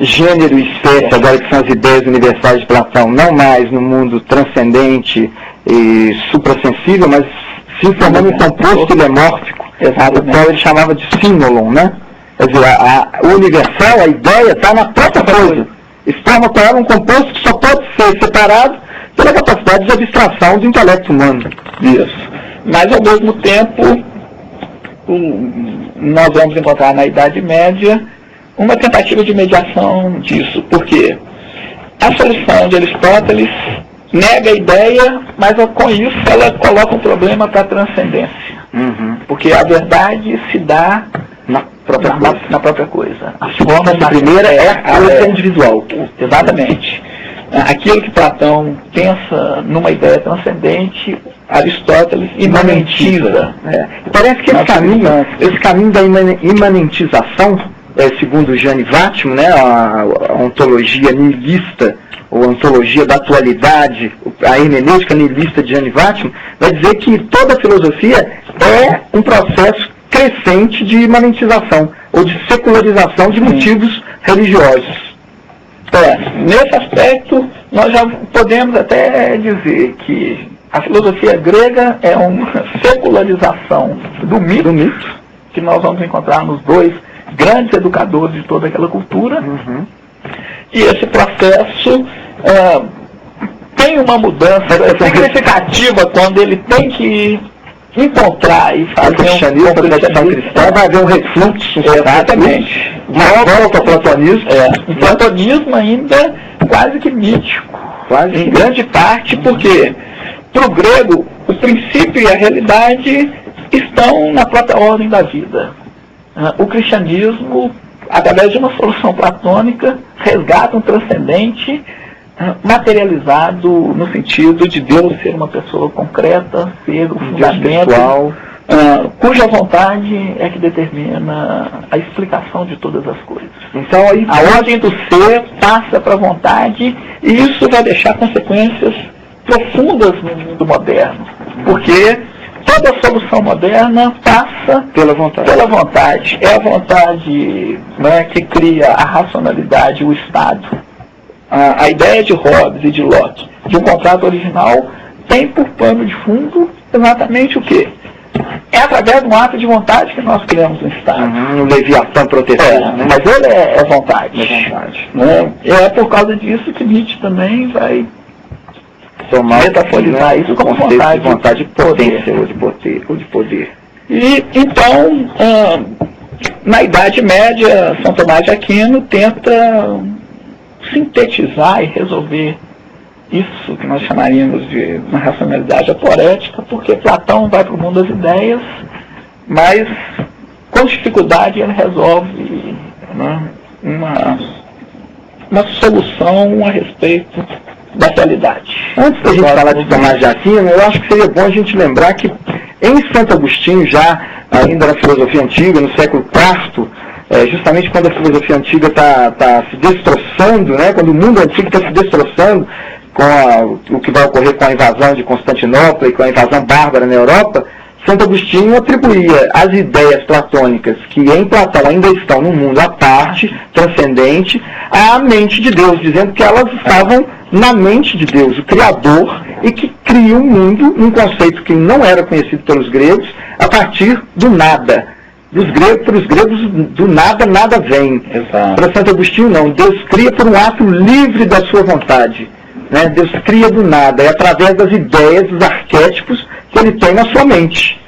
gênero e espécie, agora que são as ideias universais de Platão, não mais no mundo transcendente e suprassensível, mas se formando um composto lemórfico, o qual ele chamava de símbolon, né? Quer dizer, o universal, a ideia, está na própria coisa. E forma para ela um composto que só pode ser separado pela capacidade de abstração do intelecto humano. Isso. Mas, ao mesmo tempo, nós vamos encontrar na Idade Média uma tentativa de mediação disso. Por quê? a solução de Aristóteles nega a ideia, mas com isso ela coloca um problema para a transcendência. Porque a verdade se dá na própria coisa. A forma A primeira é a coisa individual. Exatamente. Aquilo que Platão pensa numa ideia transcendente, Aristóteles imanentiza. E parece que esse caminho da imanentização, segundo Gianni Vattimo, né, a ontologia nihilista, ou a ontologia da atualidade, a hermenêutica nihilista de Gianni Vattimo, vai dizer que toda filosofia é um processo crescente de imanentização, ou de secularização de motivos religiosos. Nesse aspecto, nós já podemos até dizer que a filosofia grega é uma secularização do mito, que nós vamos encontrar nos dois grandes educadores de toda aquela cultura. E esse processo tem uma mudança significativa quando ele tem que encontrar e fazer cristianismo, a tradição cristã, vai haver um refluxo. Exatamente. Uma volta ao platonismo. Um platonismo ainda quase que mítico. Em grande parte porque, para o grego, o princípio e a realidade estão na própria ordem da vida. O cristianismo, através de uma solução platônica, resgata um transcendente materializado no sentido de Deus ser uma pessoa concreta, ser o fundamento, cuja vontade é que determina a explicação de todas as coisas. Então aí a ordem do ser passa para a vontade, e isso vai deixar consequências profundas no mundo moderno, porque toda solução moderna passa pela vontade. É a vontade, né, que cria a racionalidade, o Estado. A ideia de Hobbes e de Locke, de um contrato original, tem por pano de fundo exatamente o quê? É através de um ato de vontade que nós criamos um Estado. Um Leviatã protetor. Mas ele é vontade. Né? É por causa disso que Nietzsche também vai metaforizar isso como vontade. De potência ou de poder. E então, na Idade Média, São Tomás de Aquino tenta sintetizar e resolver isso que nós chamaríamos de uma racionalidade aporética, porque Platão vai para o mundo das ideias, mas com dificuldade ele resolve, né, uma solução a respeito da realidade. Antes da gente falar de Tomás de Aquino, eu acho que seria bom a gente lembrar que em Santo Agostinho, já ainda na filosofia antiga, no século IV, justamente quando a filosofia antiga está se destroçando, né, quando o mundo antigo está se destroçando com o que vai ocorrer com a invasão de Constantinopla e com a invasão bárbara na Europa, Santo Agostinho atribuía as ideias platônicas, que em Platão ainda estão num mundo à parte, transcendente, à mente de Deus, dizendo que elas estavam na mente de Deus, o Criador, e que cria um mundo, um conceito que não era conhecido pelos gregos, a partir do nada. Para os gregos, do nada, nada vem. Para Santo Agostinho, não. Deus cria por um ato livre da sua vontade. Né? Deus cria do nada, é através das ideias, dos arquétipos que ele tem na sua mente.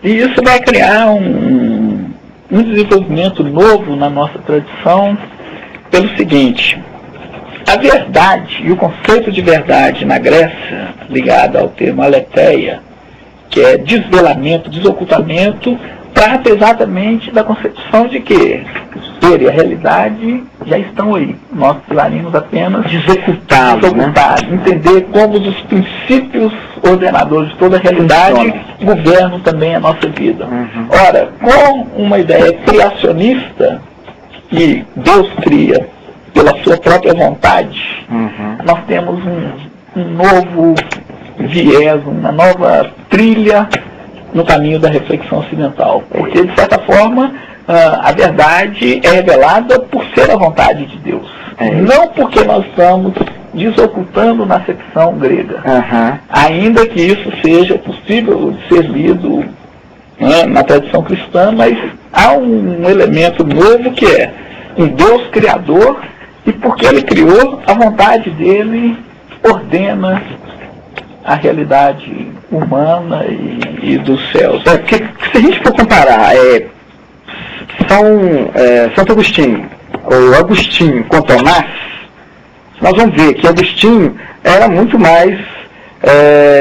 E isso vai criar um desenvolvimento novo na nossa tradição pelo seguinte: a verdade e o conceito de verdade na Grécia, ligado ao termo aletheia, que é desvelamento, desocultamento, trata exatamente da concepção de que ser e a realidade já estão aí. Nós precisaríamos apenas desocultar, entender como os princípios ordenadores de toda a realidade governam também a nossa vida. Ora, com uma ideia criacionista, que Deus cria pela sua própria vontade, nós temos um novo viés, uma nova trilha no caminho da reflexão ocidental, porque de certa forma a verdade é revelada por ser a vontade de Deus, não porque nós estamos desocultando na acepção grega, ainda que isso seja possível de ser lido, né, na tradição cristã, mas há um elemento novo que é um Deus criador, e porque ele criou, a vontade dele ordena a realidade humana e dos céus. Porque se a gente for comparar Santo Agostinho, ou Agostinho com Tomás, nós vamos ver que Agostinho era muito mais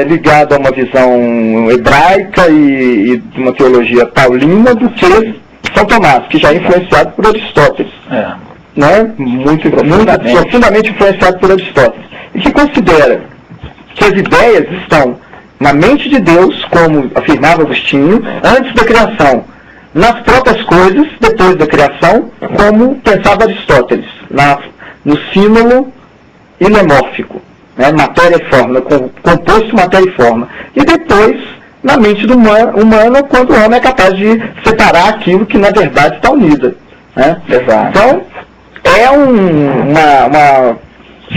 ligado a uma visão hebraica e de uma teologia paulina do que São Tomás, que já é influenciado por Aristóteles. Né? Muito profundamente influenciado por Aristóteles. E que considera que as ideias estão na mente de Deus, como afirmava Agostinho, antes da criação, nas próprias coisas, depois da criação, como pensava Aristóteles, no símbolo ilemórfico, né? Matéria e forma, composto matéria e forma. E depois, na mente humana, quando o homem é capaz de separar aquilo que na verdade está unido. Né? Então,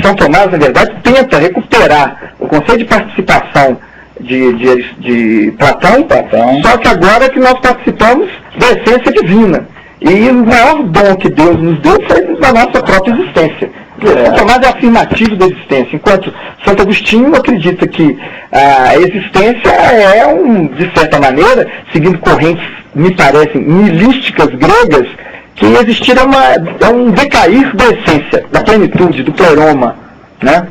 São Tomás, na verdade, tenta recuperar o conceito de participação de Platão, só que agora que nós participamos da essência divina. E o maior dom que Deus nos deu foi da nossa própria existência. São Tomás é afirmativo da existência, enquanto Santo Agostinho acredita que a existência de certa maneira, seguindo correntes, me parecem, milísticas gregas, que existir é um decair da essência, da plenitude, do pleroma, né?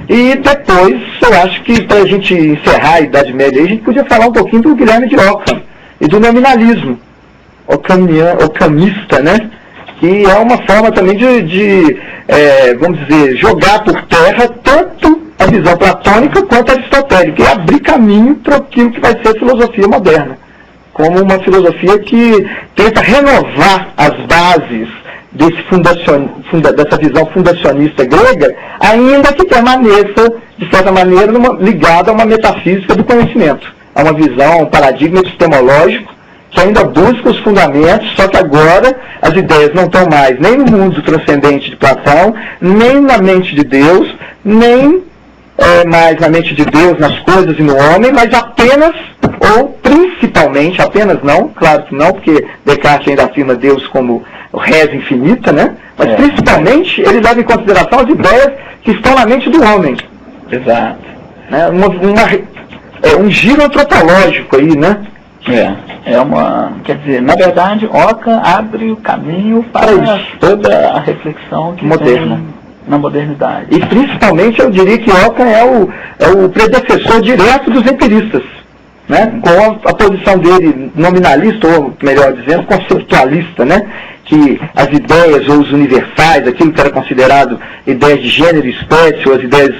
E depois, eu acho que para a gente encerrar a Idade Média, a gente podia falar um pouquinho do Guilherme de Ockham e do nominalismo occamista, né? Que é uma forma também vamos dizer, jogar por terra tanto a visão platônica quanto a aristotélica e abrir caminho para aquilo que vai ser a filosofia moderna, como uma filosofia que tenta renovar as bases dessa visão fundacionista grega, ainda que permaneça, de certa maneira, ligada a uma metafísica do conhecimento, a uma visão, um paradigma epistemológico, que ainda busca os fundamentos, só que agora as ideias não estão mais nem no mundo transcendente de Platão, nem na mente de Deus, nem mais na mente de Deus, nas coisas e no homem, mas apenas, ou principalmente, apenas não, claro que não, porque Descartes ainda afirma Deus como res infinita, né? Mas principalmente ele leva em consideração as ideias que estão na mente do homem. Exato. Né? Um giro antropológico aí, né? Quer dizer, na verdade, Ockham abre o caminho para toda a reflexão que moderna tem na modernidade. E principalmente eu diria que Ockham é o predecessor direto dos empiristas, né? Com a posição dele nominalista, ou melhor dizendo, conceptualista, né? Que as ideias ou os universais, aquilo que era considerado ideias de gênero e espécie, ou as ideias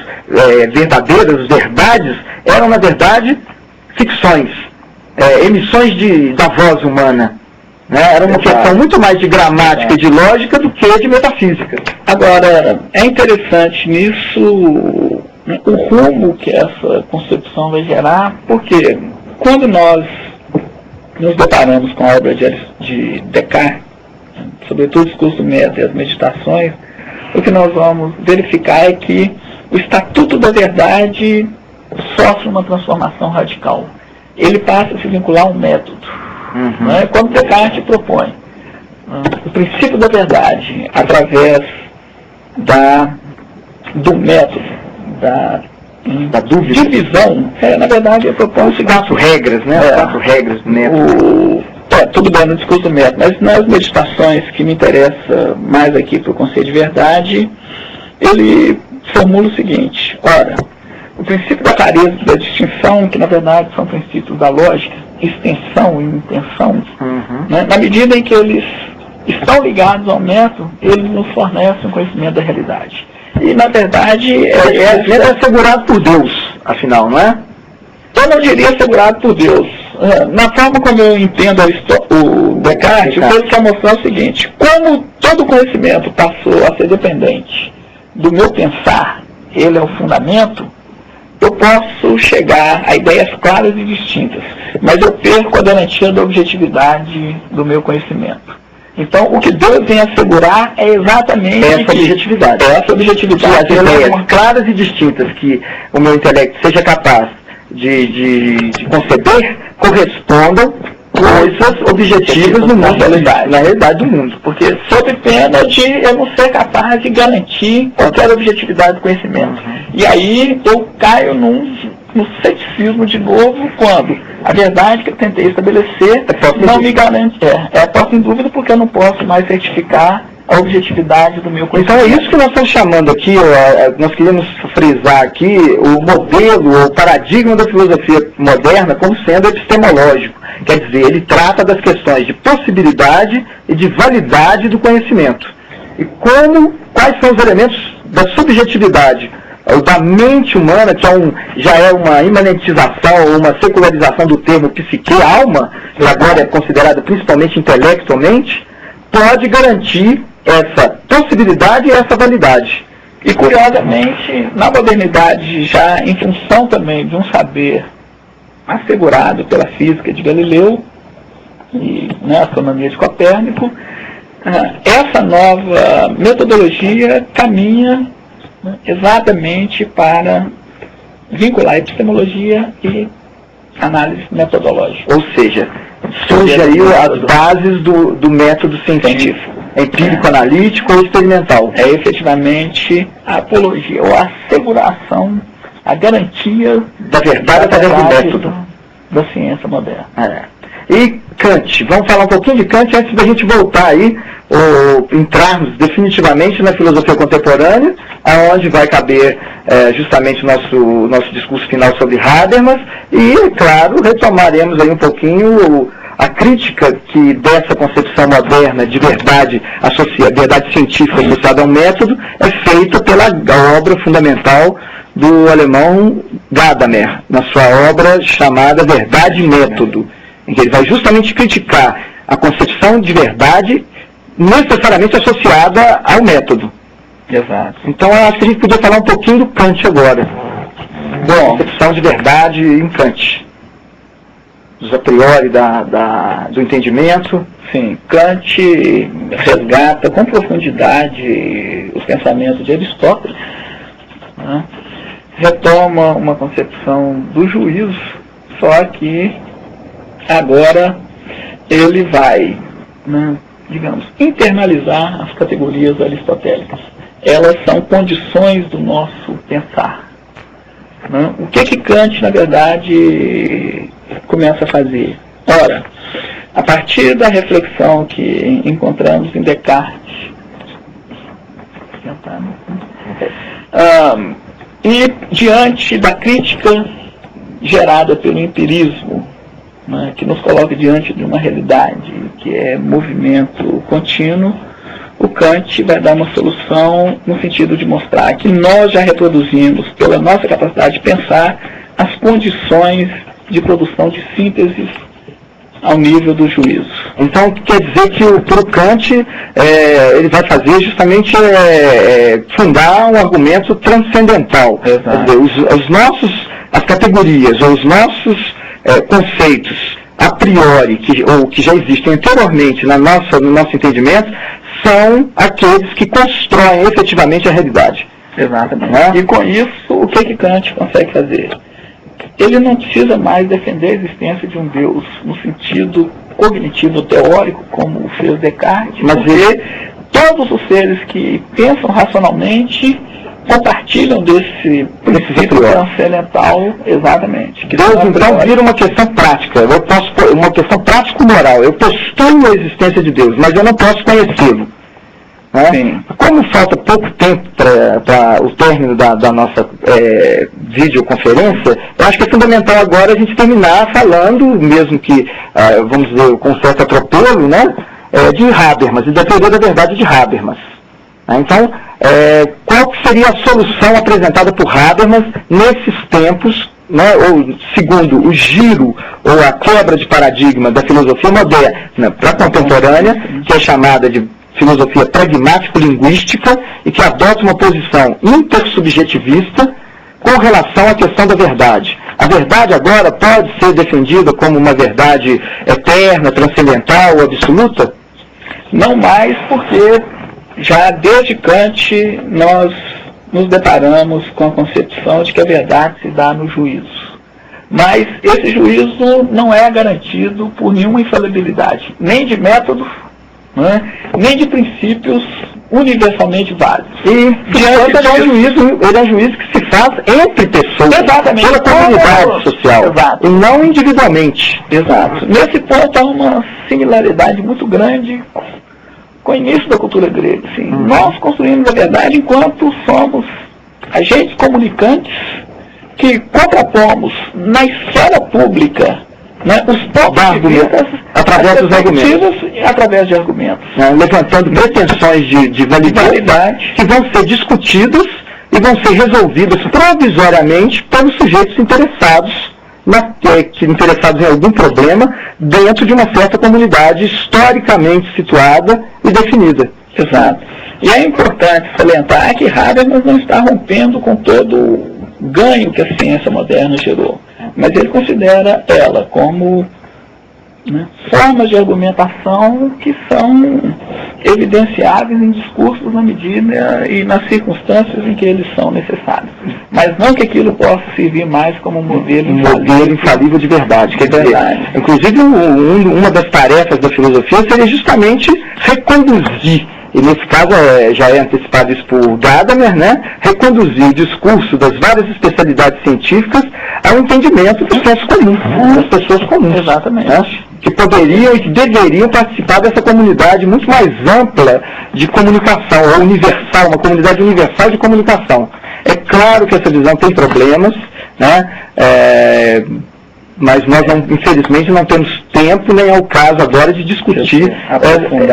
verdadeiras, verdades, eram na verdade ficções. Emissões da voz humana. Né? Era uma questão muito mais de gramática e de lógica do que de metafísica. Agora, é interessante nisso o rumo que essa concepção vai gerar, porque quando nós nos deparamos com a obra de Descartes, sobretudo o discurso do método e as meditações, o que nós vamos verificar é que o Estatuto da Verdade sofre uma transformação radical. Ele passa a se vincular a um método. Né? Quando Descartes propõe o princípio da verdade através do método, da divisão, na verdade ele propõe os 4 regras, né? As 4 regras do método. Tudo bem no discurso do método, mas nas meditações que me interessa mais aqui para o conceito de verdade, ele formula o seguinte: ora, o princípio da clareza e da distinção, que na verdade são princípios da lógica, extensão e intenção, né? Na medida em que eles estão ligados ao método, eles nos fornecem um conhecimento da realidade. E na verdade é assegurado por Deus, afinal, não é? Eu não diria assegurado por Deus. Na forma como eu entendo o Descartes, o que ele quer mostrar é o seguinte: como todo conhecimento passou a ser dependente do meu pensar, ele é o fundamento, eu posso chegar a ideias claras e distintas, mas eu perco a garantia da objetividade do meu conhecimento. Então, o que Deus vem assegurar é exatamente essa objetividade. Essa objetividade. Que as ideias claras e distintas que o meu intelecto seja capaz de conceber correspondam coisas objetivas no mundo, na realidade do mundo. Porque sob pena de eu não ser capaz de garantir qualquer objetividade do conhecimento. E aí eu caio no ceticismo de novo, quando a verdade que eu tentei estabelecer não me garante. É posta em dúvida porque eu não posso mais certificar a objetividade do meu conhecimento. Então é isso que nós estamos chamando aqui, nós queremos frisar aqui o modelo, o paradigma da filosofia moderna como sendo epistemológico. Quer dizer, ele trata das questões de possibilidade e de validade do conhecimento. E quais são os elementos da subjetividade, da mente humana, que já é uma imanentização, uma secularização do termo psique, alma, que agora é considerada principalmente intelectualmente, pode garantir essa possibilidade e essa validade. E, curiosamente, na modernidade, já em função também de um saber assegurado pela física de Galileu e a astronomia de Copérnico, essa nova metodologia caminha exatamente para vincular epistemologia e análise metodológica. Ou seja, surge aí as bases do método científico, empírico, analítico ou experimental. É efetivamente a apologia, ou a asseguração, a garantia da verdade através do método da ciência moderna. E Kant, vamos falar um pouquinho de Kant antes da gente voltar aí, ou entrarmos definitivamente na filosofia contemporânea, aonde vai caber justamente o nosso discurso final sobre Habermas, e, claro, retomaremos aí um pouquinho a crítica que dessa concepção moderna de verdade científica associada ao método é feita pela obra fundamental do alemão Gadamer, na sua obra chamada Verdade e Método, em que ele vai justamente criticar a concepção de verdade necessariamente associada ao método. Exato. Então, eu acho que a gente podia falar um pouquinho do Kant agora. Bom, concepção de verdade em Kant. Os a priori do entendimento. Sim, Kant resgata com profundidade os pensamentos de Aristóteles, retoma uma concepção do juízo, só que agora ele vai, digamos, internalizar as categorias aristotélicas. Elas são condições do nosso pensar. O que Kant, na verdade, começa a fazer? Ora, a partir da reflexão que encontramos em Descartes, e diante da crítica gerada pelo empirismo, que nos coloca diante de uma realidade que é movimento contínuo, o Kant vai dar uma solução no sentido de mostrar que nós já reproduzimos, pela nossa capacidade de pensar, as condições de produção de síntese ao nível do juízo. Então, quer dizer que para o Kant, ele vai fazer justamente fundar um argumento transcendental. Exato. Quer dizer, as categorias, ou os nossos conceitos a priori, que já existem anteriormente no nosso entendimento, são aqueles que constroem efetivamente a realidade. Exatamente. E com isso, o que Kant consegue fazer? Ele não precisa mais defender a existência de um Deus no sentido cognitivo teórico, como fez Descartes, mas todos os seres que pensam racionalmente compartilham desse princípio transcendental, exatamente. Deus então vira uma questão prática, uma questão prático-moral. Eu postulo a existência de Deus, mas eu não posso conhecê-lo. Sim. Como falta pouco tempo para o término da nossa videoconferência, eu acho que é fundamental agora a gente terminar falando, mesmo que, vamos dizer, com certo atropelo, de Habermas, e da teoria da verdade de Habermas. Então, qual seria a solução apresentada por Habermas nesses tempos, ou segundo o giro ou a quebra de paradigma da filosofia moderna para a contemporânea, que é chamada de filosofia pragmático-linguística e que adota uma posição intersubjetivista com relação à questão da verdade. A verdade agora pode ser defendida como uma verdade eterna, transcendental ou absoluta? Não mais, porque já desde Kant nós nos deparamos com a concepção de que a verdade se dá no juízo. Mas esse juízo não é garantido por nenhuma infalibilidade, nem de métodos, nem de princípios universalmente válidos. E ele é um juízo que se faz entre pessoas, exatamente, pela comunidade social, exato, e não individualmente. Exato. Nesse ponto há uma similaridade muito grande com o início da cultura grega. Assim. Nós construímos a verdade enquanto somos agentes comunicantes que contrapomos na esfera pública, né, os pontos de vista através dos argumentos. Através de argumentos. Levantando pretensões de validade que vão ser discutidas e vão ser resolvidas provisoriamente pelos sujeitos interessados em algum problema dentro de uma certa comunidade historicamente situada e definida. Exato. E é importante salientar que Habermas não está rompendo com todo o ganho que a ciência moderna gerou, mas ele considera ela como, né, formas de argumentação que são evidenciáveis em discursos na medida e nas circunstâncias em que eles são necessários. Mas não que aquilo possa servir mais como um modelo infalível de verdade. Quer dizer, inclusive, uma das tarefas da filosofia seria justamente reconduzir, e nesse caso já é antecipado isso por Gadamer, né, reconduzir o discurso das várias especialidades científicas ao entendimento dos sensos comuns, das pessoas comuns. Exatamente. Né, que poderiam e que deveriam participar dessa comunidade muito mais ampla de comunicação, ou universal, uma comunidade universal de comunicação. É claro que essa visão tem problemas, né, mas nós, infelizmente, não temos tempo nem é o caso agora de discutir,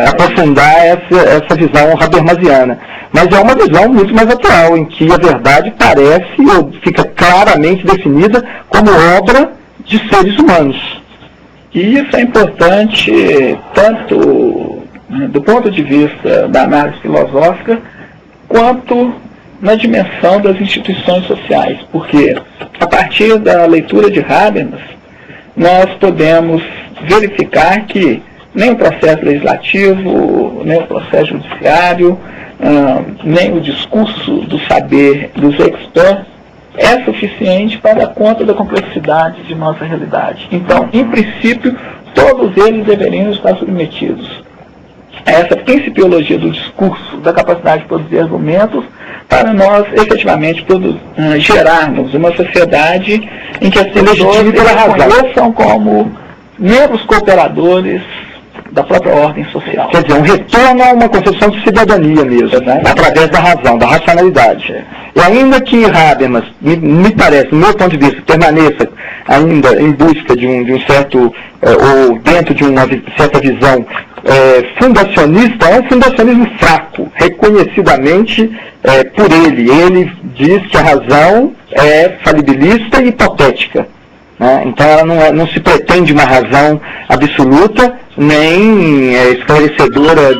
aprofundar essa visão habermasiana. Mas é uma visão muito mais atual, em que a verdade parece, ou fica claramente definida como obra de seres humanos. E isso é importante tanto, né, do ponto de vista da análise filosófica, quanto na dimensão das instituições sociais, porque a partir da leitura de Habermas, nós podemos verificar que nem o processo legislativo, nem o processo judiciário, nem o discurso do saber dos experts é suficiente para dar conta da complexidade de nossa realidade. Então, em princípio, todos eles deveriam estar submetidos a essa principiologia do discurso, da capacidade de produzir argumentos, para nós efetivamente gerarmos uma sociedade em que as pessoas se reconheçam como membros cooperadores da própria ordem social. Quer dizer, um retorno a uma concepção de cidadania mesmo, né? Através da razão, da racionalidade. E ainda que Habermas, me parece, do meu ponto de vista, permaneça ainda em busca de um certo, ou dentro de uma certa visão fundacionista, é um fundacionismo fraco, reconhecidamente por ele. Ele diz que a razão é falibilista e hipotética. Né? Então ela não se pretende uma razão absoluta, nem esclarecedora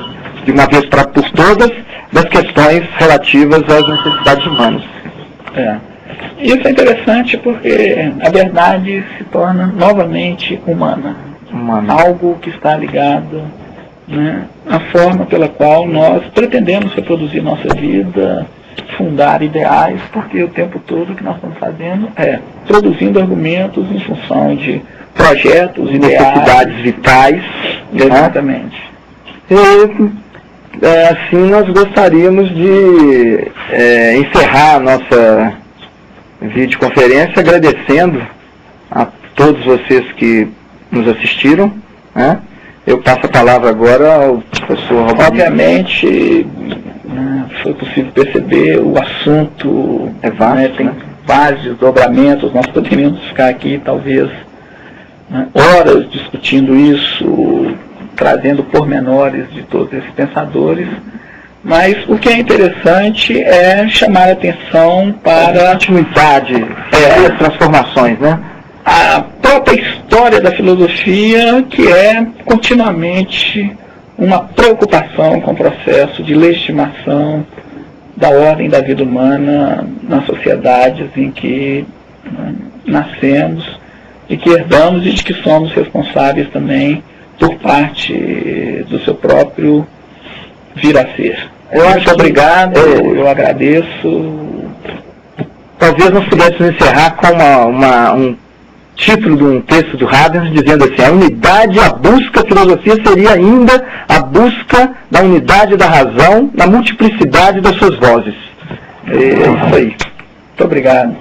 de uma vez por todas das questões relativas às necessidades humanas. Isso é interessante porque a verdade se torna novamente humana. Algo que está ligado, né, à forma pela qual nós pretendemos reproduzir nossa vida, fundar ideais, porque o tempo todo o que nós estamos fazendo é produzindo argumentos em função de projetos, necessidades vitais. Exatamente. E assim nós gostaríamos de encerrar a nossa videoconferência agradecendo a todos vocês que nos assistiram, né? Eu passo a palavra agora ao professor Roberto. Obviamente, foi possível perceber o assunto, tem vários desdobramentos, nós poderíamos ficar aqui talvez horas discutindo isso, trazendo pormenores de todos esses pensadores, mas o que é interessante é chamar a atenção para a continuidade e as transformações, né? A própria história da filosofia, que é continuamente uma preocupação com o processo de legitimação da ordem da vida humana nas sociedades em que nascemos e que herdamos e de que somos responsáveis também por parte do seu próprio vir a ser. Muito obrigado, eu agradeço. Talvez nós pudéssemos encerrar com um título de um texto do Habermas dizendo assim: a unidade, a busca, a filosofia seria ainda a busca da unidade da razão na multiplicidade das suas vozes. É isso aí. Muito obrigado.